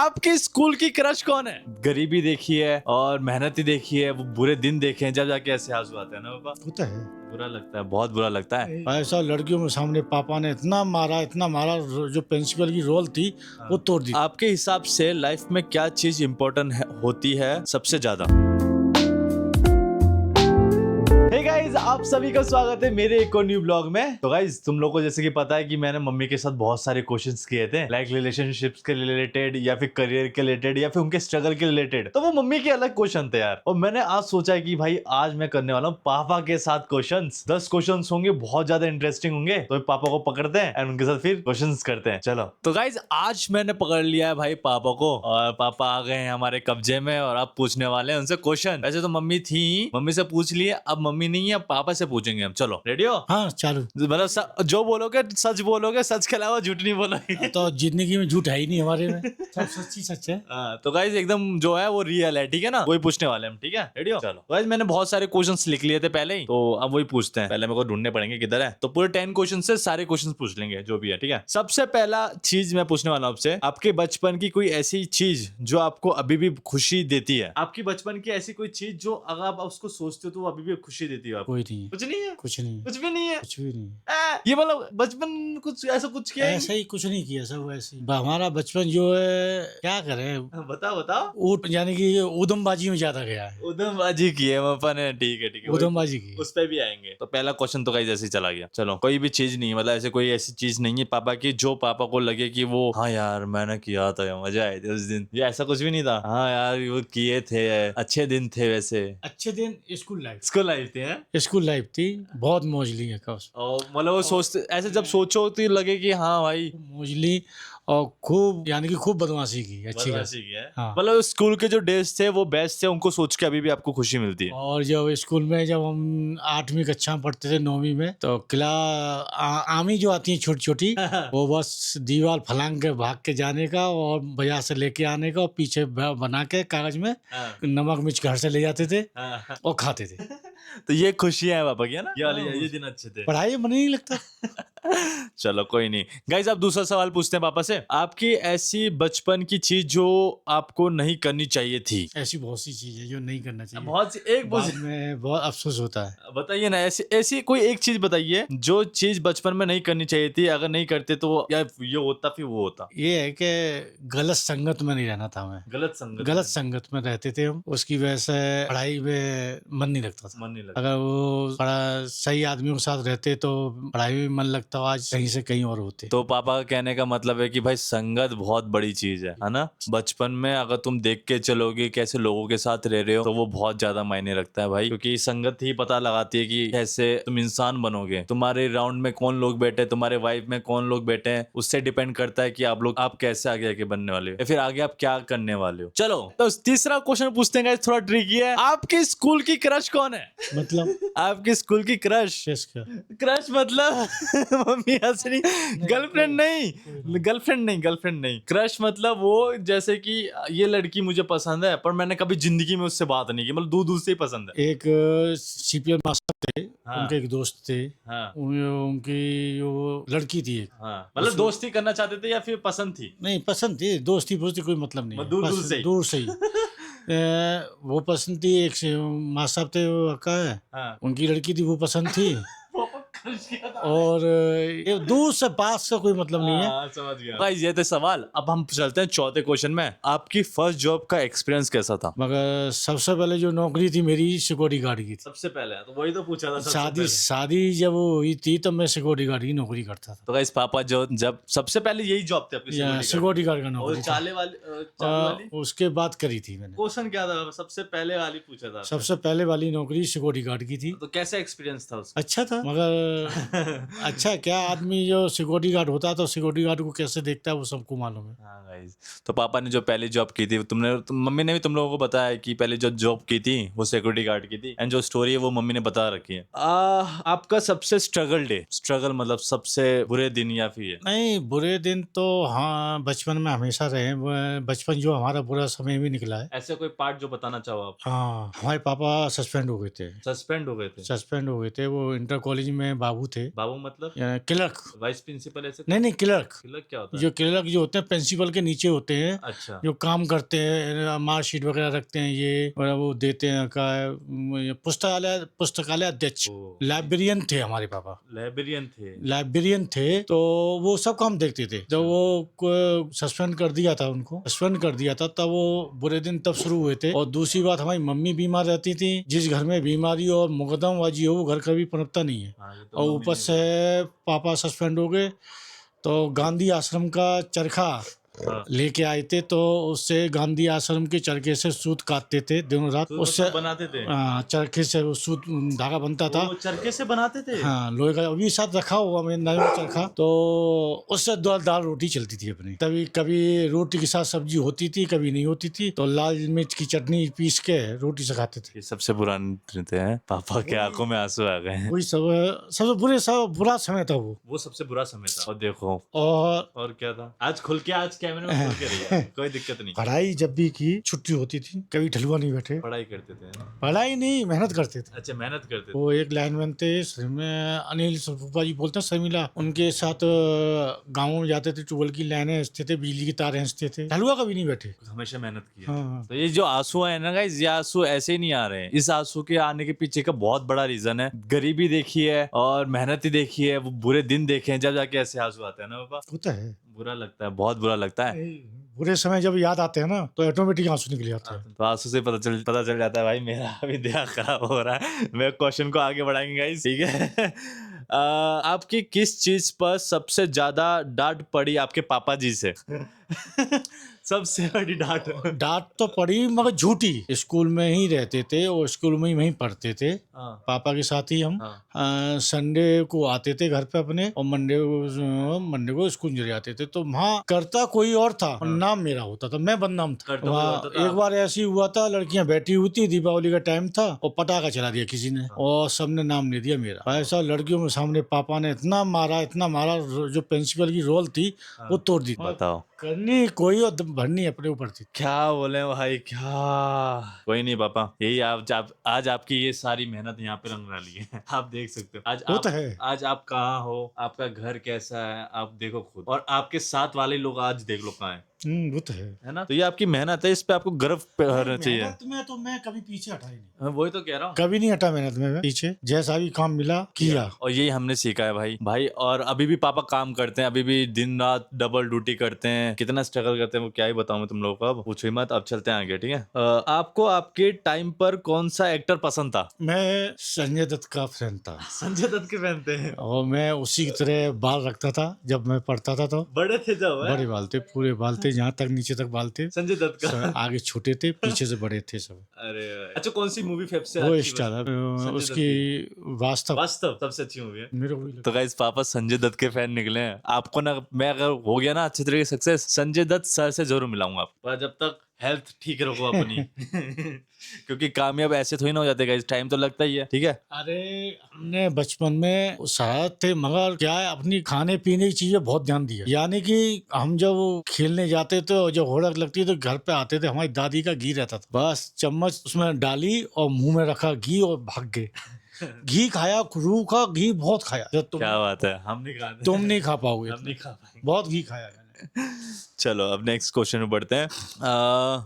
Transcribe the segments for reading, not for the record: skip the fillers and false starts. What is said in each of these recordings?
आपकी स्कूल की क्रश कौन है? गरीबी देखी है और मेहनती देखी है, वो बुरे दिन देखे हैं, जब जाके ऐसे आंसू आते हैं ना पापा। होता है बुरा लगता है, बहुत बुरा लगता है। ऐसा। लड़कियों के सामने पापा ने इतना मारा, जो प्रिंसिपल की रोल थी वो तोड़ दी। आपके हिसाब से लाइफ में क्या चीज इम्पोर्टेंट होती है सबसे ज्यादा? हे गाइस, आप सभी का स्वागत है मेरे एक और न्यू ब्लॉग में। तो गाइस, तुम लोगों को जैसे कि पता है कि मैंने मम्मी के साथ बहुत सारे क्वेश्चंस किए थे, लाइक रिलेशनशिप्स के रिलेटेड या फिर करियर के रिलेटेड या फिर उनके स्ट्रगल के रिलेटेड। तो वो मम्मी के अलग क्वेश्चन थे यार, और मैंने आज सोचा है कि भाई आज मैं करने वाला हूँ पापा के साथ क्वेश्चंस। 10 क्वेश्चंस होंगे, बहुत ज्यादा इंटरेस्टिंग होंगे। तो पापा को पकड़ते हैं एंड उनके साथ फिर क्वेश्चंस करते हैं। चलो तो गाइस, आज मैंने पकड़ लिया है भाई पापा को, और पापा आ गए हैं हमारे कब्जे में और अब पूछने वाले हैं उनसे क्वेश्चन। वैसे तो मम्मी थी, मम्मी से पूछ लिए, अब मम्मी नहीं है, पापा से पूछेंगे हम। चलो रेडी हो? हाँ चालू। मतलब जो बोलोगे सच बोलोगे, सच के अलावा झूठ नहीं बोलोगे। तो जिंदगी में झूठ है ही नहीं हमारे में, सब सच्ची सच है। तो गाइस एकदम जो है वो रियल है, ठीक है ना? वही पूछने वाले हम, ठीक है? रेडी हो? चलो गाइस, मैंने बहुत सारे क्वेश्चंस लिख लिए थे पहले ही, तो अब वही पूछते हैं। पहले मेरे को ढूंढने पड़ेंगे किधर है। तो पूरे 10 क्वेश्चन से सारे क्वेश्चन पूछ लेंगे जो भी है, ठीक है? सबसे पहला चीज मैं पूछने वाला हूं आपसे, आपके बचपन की कोई ऐसी चीज जो आपको अभी भी खुशी देती है। आपकी बचपन की ऐसी कोई चीज जो अगर आप उसको सोचते हो तो वो अभी भी खुशी देती है आपको? कोई नहीं है, कुछ नहीं है? कुछ नहीं, कुछ भी नहीं है? कुछ भी नहीं। ये मतलब बचपन कुछ ऐसा कुछ किया ही ऐसा ही कुछ नहीं किया, सब वैसे ही। हमारा बचपन जो है क्या करें, नहीं? बताओ बताओ। ऊट यानी कि उदमबाजी में ज्यादा गया है। उधमबाजी की है पापा ने, ठीक है ठीक है, उदमबाजी की। उस पे भी आएंगे। तो पहला क्वेश्चन तो गाइस ऐसे ही चला गया। चलो, कोई भी चीज नहीं, मतलब ऐसे कोई ऐसी चीज नहीं है पापा की जो पापा को लगे कि वो हाँ यार मैंने किया था, मजा आए थे उस दिन, ये ऐसा कुछ भी नहीं था? हाँ यार वो किए थे, अच्छे दिन थे। वैसे अच्छे दिन स्कूल लाइफ, स्कूल लाइफ थे हैं? स्कूल लाइफ थी, बहुत मौज ली है कब। और मतलब वो सोचते ऐसे, जब सोचो तो लगे कि हाँ भाई मौज ली और खूब, यानी कि खूब बदमाशी की, अच्छी बदमाशी खासी। की है। हाँ। मतलब स्कूल के जो डेज थे वो बेस्ट थे, उनको सोच के अभी भी आपको खुशी मिलती है। और जब स्कूल में, जब हम 8वीं कक्षा में पढ़ते थे, 9वीं में, तो आमी जो आती है छोटी छोटी, वो बस दीवार फलांग के भाग के जाने का और बाजार से लेके आने का, और पीछे बना के कागज में नमक मिर्च घर से ले जाते थे और खाते थे। तो ये खुशियां है पापा की, है ना? ये दिन अच्छे थे। पढ़ाई में मन नहीं लगता। चलो कोई नहीं गाइस, अब दूसरा सवाल पूछते हैं पापा से। आपकी ऐसी बचपन की चीज जो आपको नहीं करनी चाहिए थी? ऐसी बहुत सी चीज है जो नहीं करना चाहिए, बहुत सी, एक बाद में बहुत अफसोस होता है। बताइए ना, ऐसी ऐसी कोई एक चीज बताइए जो चीज बचपन में नहीं करनी चाहिए थी, अगर नहीं करते तो या ये होता फिर वो होता। ये है कि गलत संगत में नहीं रहना था हमें। गलत संगत में रहते थे हम, उसकी वजह से पढ़ाई में मन नहीं लगता था। मन नहीं लगता। अगर वो सही आदमियों के साथ रहते तो पढ़ाई में मन लगता, आज कहीं से कहीं और होते। तो पापा का कहने का मतलब है कि भाई संगत बहुत बड़ी चीज है ना? बचपन में अगर तुम देख के चलोगे कैसे लोगों के साथ रह रहे हो, तो वो बहुत ज्यादा मायने रखता है भाई, क्योंकि संगत ही पता लगाती है कि कैसे तुम इंसान बनोगे। तुम्हारे राउंड में कौन लोग बैठे, तुम्हारे वाइफ में कौन लोग बैठे हैं, उससे डिपेंड करता है कि आप कैसे आगे आगे बनने वाले हो या फिर आगे आप क्या करने वाले हो। चलो तो तीसरा क्वेश्चन पूछते हैं, थोड़ा ट्रिकी है। आपकी स्कूल की क्रश कौन है? मतलब आपकी स्कूल की क्रश? क्रश मतलब मम्मी हंस रही, गर्लफ्रेंड नहीं। क्रश मतलब वो, जैसे कि ये लड़की मुझे पसंद है पर मैंने कभी जिंदगी में उससे बात नहीं की, मतलब दूर दूर से ही पसंद है। एक सीपीएम मास्टर थे, हाँ। उनके एक दोस्त थे। हाँ। उनकी जो लड़की थी एक, हाँ, मतलब दोस्ती करना चाहते थे या फिर पसंद थी? नहीं पसंद थी, दोस्ती पूछती कोई मतलब नहीं है, दूर से ही। वो पसंद थी। एक मास्टर साहब थे, वो का है, हाँ। उनकी लड़की थी, वो पसंद थी। क्रश किया था। और ये दूर से पास का कोई मतलब नहीं है। समझ गया। गाइस ये थे सवाल। अब हम चलते हैं चौथे क्वेश्चन में। आपकी फर्स्ट जॉब का एक्सपीरियंस कैसा था? मगर सबसे पहले जो नौकरी थी मेरी सिक्योरिटी गार्ड की थी। सबसे पहले तो वही तो पूछा था। शादी जब हुई थी तब मैं सिक्योरिटी गार्ड की नौकरी करता था। तो गाइस पापा जब सबसे पहले यही जॉब थी आपकी, सिक्योरिटी गार्ड का नौकरी और चाले वाली उसके बाद करी थी मैंने। क्वेश्चन क्या था? सबसे पहले वाली पूछा था। सबसे पहले वाली नौकरी सिक्योरिटी गार्ड की थी। तो कैसा एक्सपीरियंस था उसका? अच्छा था, मगर अच्छा क्या, आदमी जो सिक्योरिटी गार्ड होता है तो सिक्योरिटी गार्ड को कैसे देखता है वो सबको मालूम है। हाँ गाइस, तो पापा ने जो पहली जॉब की थी, मम्मी ने भी तुम लोगों को बताया कि पहले जो जॉब की थी वो सिक्योरिटी गार्ड की थी, एंड जो स्टोरी है वो मम्मी ने बता रखी है। आपका सबसे स्ट्रगल मतलब सबसे बुरे दिन या फिर ये? नहीं, बुरे दिन तो हाँ बचपन में हमेशा रहे। बचपन जो हमारा बुरा समय भी निकला है। ऐसे कोई पार्ट जो बताना चाहो आप? हाँ, हमारे पापा सस्पेंड हो गए थे। सस्पेंड हो गए थे? वो इंटर कॉलेज में बाबू थे, बाबू मतलब क्लर्क, वाइस प्रिंसिपल ऐसे? नहीं क्लर्क, क्लर्क क्या होता है? जो क्लर्क जो होते हैं प्रिंसिपल के नीचे होते हैं, अच्छा। जो काम करते हैं, मार्कशीट वगैरह रखते हैं, ये और वो देते हैं का पुस्तकालय अध्यक्ष, ओ, लाइब्रेरियन थे हमारे पापा, लाइब्रेरियन थे। लाइब्रेरियन थे। तो वो सब काम देखते थे। जब वो सस्पेंड कर दिया था, उनको सस्पेंड कर दिया था, तब वो बुरे दिन तब शुरू हुए थे। और दूसरी बात, हमारी मम्मी बीमार रहती थी। जिस घर में बीमारी और मुकदमबाजी हो, वो घर कभी पनपता नहीं है। हाँ, ये तो और मम्मी ऊपर ने से पापा सस्पेंड हो गए, तो गांधी आश्रम का चरखा हाँ। लेके आए थे। तो उससे गांधी आश्रम के चरखे से सूत काटते थे दिनों रात। तो उससे मतलब बनाते थे? चरखे से वो सूत धागा बनता था। वो चरखे से बनाते थे? हाँ, लोहे का अभी साथ रखा हुआ मैं नया चरखा। तो उससे दाल रोटी चलती थी अपनी। तभी कभी रोटी के साथ सब्जी होती थी, कभी नहीं होती थी। तो लाल मिर्च की चटनी पीस के रोटी से खाते थे। ये सबसे पुराने थे हैं? पापा के आंखों में आंसू आ गए हैं। वही सबसे बुरा समय था वो। सबसे बुरा समय था। और देखो, और क्या था? आज खुल के, आज कैमरे में खुल के रहिए, कोई दिक्कत नहीं। पढ़ाई जब भी की, छुट्टी होती थी, कभी ठलुआ नहीं बैठे। पढ़ाई करते थे? पढ़ाई नहीं, मेहनत करते थे। अच्छा, मेहनत करते थे। वो एक लाइनमैन थे, अनिल फूफा जी बोलते हैं, शर्मिला, उनके साथ गाँव में जाते थे, ट्यूबवेल की लाइनें हंसते थे, बिजली की तारें हंसते थे। ठलुआ कभी नहीं बैठे, हमेशा मेहनत की है। हाँ। तो ये जो आंसू है ना गाइस, ये आंसू ऐसे ही नहीं आ रहे हैं। इस आंसू के आने के पीछे का बहुत बड़ा रीजन है। गरीबी देखी है और मेहनत ही देखी है, वो बुरे दिन देखे हैं, जब जाके ऐसे आंसू आते हैं ना पापा। होता है, बुरा लगता है, बहुत बुरा लगता है। बुरे समय जब याद आते हैं ना, तो ऑटोमेटिक आंसू निकल जाते हैं। तो आंसू से पता चल जाता है भाई, मेरा अभी दिमाग खराब हो रहा है। मैं क्वेश्चन को आगे बढ़ाएंगे गाइस, ठीक है? आपकी किस चीज पर सबसे ज्यादा डांट पड़ी आपके पापा जी से? सबसे बड़ी डांट तो पड़ी, मगर झूठी। स्कूल में ही रहते थे और स्कूल में ही वहीं पढ़ते थे, हाँ। पापा के साथ ही हम। हाँ। संडे को आते थे घर पे अपने, और मंडे को स्कूल चले जाते थे। तो वहाँ करता कोई और था, और नाम मेरा होता था, मैं बदनाम था। वहाँ एक बार ऐसी हुआ था, लड़कियां बैठी हुई थी, दीपावली का टाइम था, और पटाखा चला दिया किसी ने, और सबने नाम ले दिया मेरा। ऐसा लड़कियों के सामने पापा ने इतना मारा, जो प्रिंसिपल की रोल थी वो तोड़ दी। बताओ, करनी कोई और भरनी अपने ऊपर थी। क्या बोले भाई, क्या? कोई नहीं पापा, यही आज आपकी ये सारी मेहनत यहाँ पे रंग डाली है। आप देख सकते हो आज आप कहाँ हो, आपका घर कैसा है, आप देखो खुद। और आपके साथ वाले लोग आज देख लो कहाँ है। वो तो है ना? तो ये आपकी मेहनत है, इस पे आपको गर्व होना चाहिए। मेहनत में तो मैं कभी पीछे हटा ही नहीं। हाँ, वही तो कह रहा हूँ, कभी नहीं हटा मेहनत में मैं पीछे। जैसा भी काम मिला किया। और यही हमने सीखा है भाई। और अभी भी पापा काम करते हैं, अभी भी दिन रात डबल ड्यूटी करते हैं। कितना स्ट्रगल करते हैं वो क्या ही बताऊं मैं तुम लोगों को, अब पूछो ही मत। अब चलते हैं आगे, ठीक है? आपको आपके टाइम पर कौन सा एक्टर पसंद था? मैं संजय दत्त का फैन था। संजय दत्त के फैन थे? और मैं उसी की तरह बाल रखता था जब मैं पढ़ता था। तो बड़े थे जब? बड़े बाल थे, पूरे बाल थे, जहाँ तक नीचे तक बाल थे। संजय दत्त का आगे छोटे थे, पीछे से बड़े थे सब। अरे अच्छा, कौन सी मूवी सबसे वो अच्छी स्टार उसकी वास्तव सबसे अच्छी मूवी है मेरे को। तो गाइस, पापा संजय दत्त के फैन निकले हैं। आपको ना, मैं अगर हो गया ना अच्छे तरीके से सक्सेस, संजय दत्त सर से जरूर मिलाऊंगा आप, पर जब तक हेल्थ ठीक रखो अपनी। क्योंकि कामयाब ऐसे थोड़ी ना हो जाते गाइस, टाइम तो लगता ही है, ठीक है? अरे हमने बचपन में साथ थे, मगर क्या है, अपनी खाने पीने की चीजें बहुत ध्यान दिया। यानी कि हम जब खेलने जाते थे और जब होड़क लगती तो घर पे आते थे, हमारी दादी का घी रहता था, बस चम्मच उसमें डाली और मुंह में रखा घी और भाग गए। घी खाया, रूह का घी बहुत खाया। क्या बात है, हम नहीं खाते। तुम नहीं खा पाओगे, हम नहीं खा पाएंगे। बहुत घी खाया मैंने। चलो अब नेक्स्ट क्वेश्चन में बढ़ते हैं।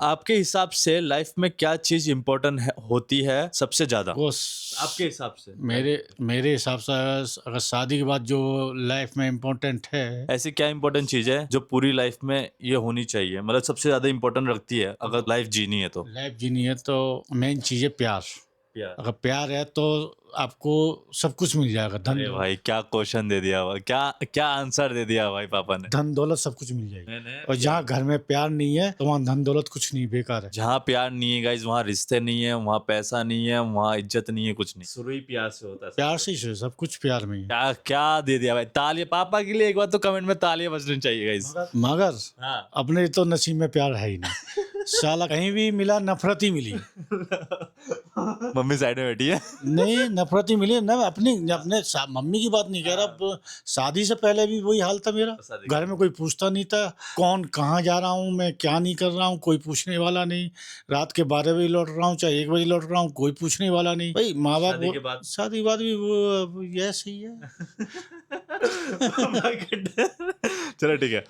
आपके हिसाब से लाइफ में क्या चीज इम्पोर्टेंट होती है सबसे ज्यादा? आपके हिसाब से? मेरे हिसाब से अगर शादी के बाद जो लाइफ में इम्पोर्टेंट है, ऐसी क्या इम्पोर्टेंट चीज है जो पूरी लाइफ में ये होनी चाहिए, मतलब सबसे ज्यादा इम्पोर्टेंट रखती है अगर लाइफ जीनी है तो? लाइफ जीनी है तो मेन चीज है प्यार। अगर प्यार है तो आपको सब कुछ मिल जाएगा। अरे भाई, क्या क्वेश्चन दे दिया भाई, क्या आंसर दे दिया भाई पापा ने। धन दौलत सब कुछ मिल जाएगी, और जहाँ घर में प्यार नहीं है तो वहाँ धन दौलत कुछ नहीं, बेकार है। जहाँ प्यार नहीं है गाइस, वहाँ रिश्ते नहीं है, वहाँ पैसा नहीं है, वहाँ इज्जत नहीं है, कुछ नहीं। शुरू ही प्यार से होता है। प्यार से ही सब कुछ प्यार में ही। क्या दे दिया भाई। तालियां पापा के लिए एक बार तो कमेंट में तालियां बजनी चाहिए गाइस। मगर अपने तो नसीब में प्यार है ही नहीं। साला कहीं भी मिला नफरत ही मिली। मम्मी साइड में बैठी है। नहीं, नफरत ही मिली ना। अपने मम्मी की बात नहीं कह रहा, शादी से पहले भी वही हाल था मेरा। शादी घर में कोई पूछता नहीं था कौन कहाँ जा रहा हूँ, मैं क्या नहीं कर रहा हूँ, कोई पूछने वाला नहीं। रात के 12 बजे लौट रहा हूँ, चाहे 1 बजे लौट रहा हूँ, कोई पूछने वाला नहीं। भाई माँ बाप शादी के बाद? शादी के बाद भी वो ये सही है। चलो ठीक है,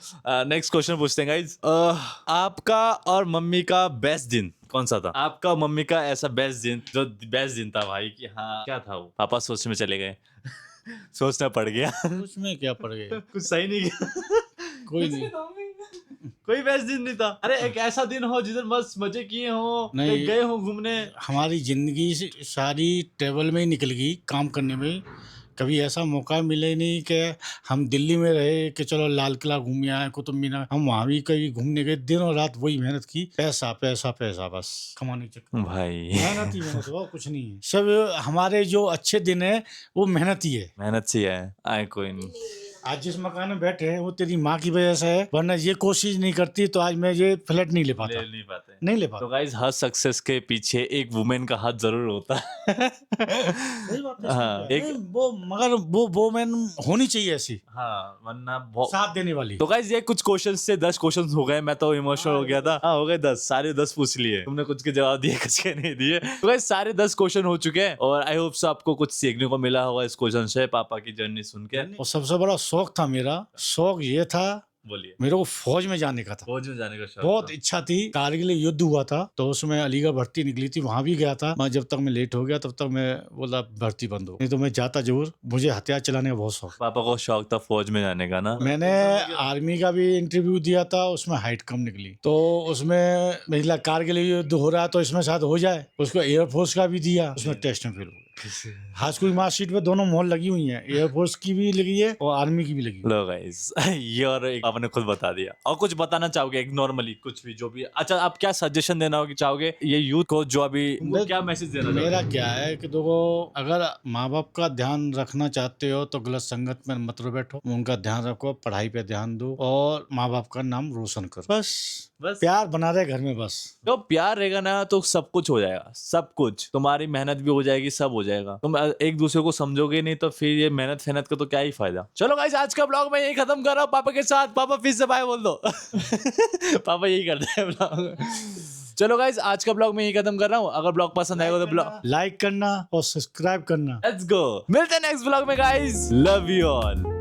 नेक्स्ट क्वेश्चन पूछते हैं गाइज। आपका और मम्मी का बेस्ट दिन कौन सा था? आपका और मम्मी का ऐसा बेस्ट दिन जो बेस्ट दिन था भाई कि हाँ क्या था वो? पापा सोचने में चले गए। सोचना पड़ गया। उसमें क्या पड़ गया? कुछ सही नहीं किया। कोई नहीं। कोई बेस्ट दिन नहीं था। अरे एक ऐसा दिन हो जिस दिन बस मजे किए हो, नहीं। गए हो घूमने। हमारी जिंदगी सारी ट्रेवल में ही निकल गई, काम करने में। कभी ऐसा मौका मिले नहीं कि हम दिल्ली में रहे कि चलो लाल किला घूम आए, कुतुब मीनार। हम वहाँ भी कहीं घूमने गए, दिन और रात वही मेहनत की। पैसा पैसा पैसा, बस कमाने के चक्कर। भाई मेहनत ही मेहनत, और कुछ नहीं है। सब हमारे जो अच्छे दिन है वो मेहनत ही है। मेहनत से है। आए कोई नहीं। आज जिस मकान में बैठे हैं वो तेरी माँ की वजह से है, वरना ये कोशिश नहीं करती तो आज मैं ये फ्लैट नहीं ले पाता। नहीं ले पाता। तो गाइस हर सक्सेस के पीछे एक वुमेन का हाथ जरूर होता है। सही बात है। हाँ, एक वो मगर वो मैन होनी चाहिए ऐसी। हाँ, वरना साथ देने वाली। तो गाइस ये कुछ क्वेश्चन से 10 क्वेश्चन हो गए। मैं तो इमोशनल हो गया था। हाँ हो गए 10, सारे 10 पूछ लिए तुमने। कुछ के जवाब दिए, कुछ के नहीं दिए। तो गाइस सारे 10 क्वेश्चन हो चुके हैं और आई होप सो आपको कुछ सीखने को मिला होगा इस क्वेश्चन से, पापा की जर्नी सुन के। और सबसे बड़ा शौक था मेरा, शौक ये था, बोलिए। मेरे को फौज में जाने का था। फौज में जाने का शौक बहुत था। इच्छा थी। कारगिल युद्ध हुआ था तो उसमें अलीगढ़ भर्ती निकली थी, वहां भी गया था मैं। जब तक मैं लेट हो गया तब तक मैं बोला भर्ती बंद हो, नहीं तो मैं जाता जरूर। मुझे हथियार चलाने का बहुत शौक। पापा को शौक था फौज में जाने का ना। मैंने आर्मी का भी इंटरव्यू दिया था, उसमें हाइट कम निकली। तो उसमें महिला कारगिल युद्ध हो रहा है तो इसमें शायद हो जाए। उसको एयरफोर्स का भी दिया, उसमें टेस्ट में फेल हो गया। हाई स्कूल मार्कशीट पे दोनों मोहर लगी हुई हैं, एयरफोर्स की भी लगी है और आर्मी की भी लगी है। लो गाइस ये और एक आपने खुद बता दिया। और कुछ बताना चाहोगे एक नॉर्मली कुछ भी जो भी? अच्छा आप क्या सजेशन देना होगी चाहोगे ये यूथ को जो अभी क्या मैसेज देना चाहोगे? मेरा क्या है कि देखो, अगर माँ बाप का ध्यान रखना चाहते हो तो गलत संगत में मत बैठो। उनका ध्यान रखो, पढ़ाई पे ध्यान दो और माँ बाप का नाम रोशन करो। बस प्यार बना रहे घर में। बस तो प्यार रहेगा ना तो सब कुछ हो जाएगा। सब कुछ, तुम्हारी मेहनत भी हो जाएगी, सब हो जाएगा। तुम एक दूसरे को समझोगे नहीं तो फिर ये मेहनत फेहनत का तो क्या ही फायदा। चलो गाइस आज का ब्लॉग मैं यही खत्म कर रहा हूँ पापा के साथ। पापा फिर से बाय बोल दो। पापा यही करते हैं ब्लॉग। चलो गाइस आज का ब्लॉग मैं यही खत्म कर रहा हूँ। अगर ब्लॉग पसंद आएगा तो ब्लॉग लाइक करना और सब्सक्राइब करना। लेट्स गो, मिलते हैं नेक्स्ट ब्लॉग में गाइस। Love you all.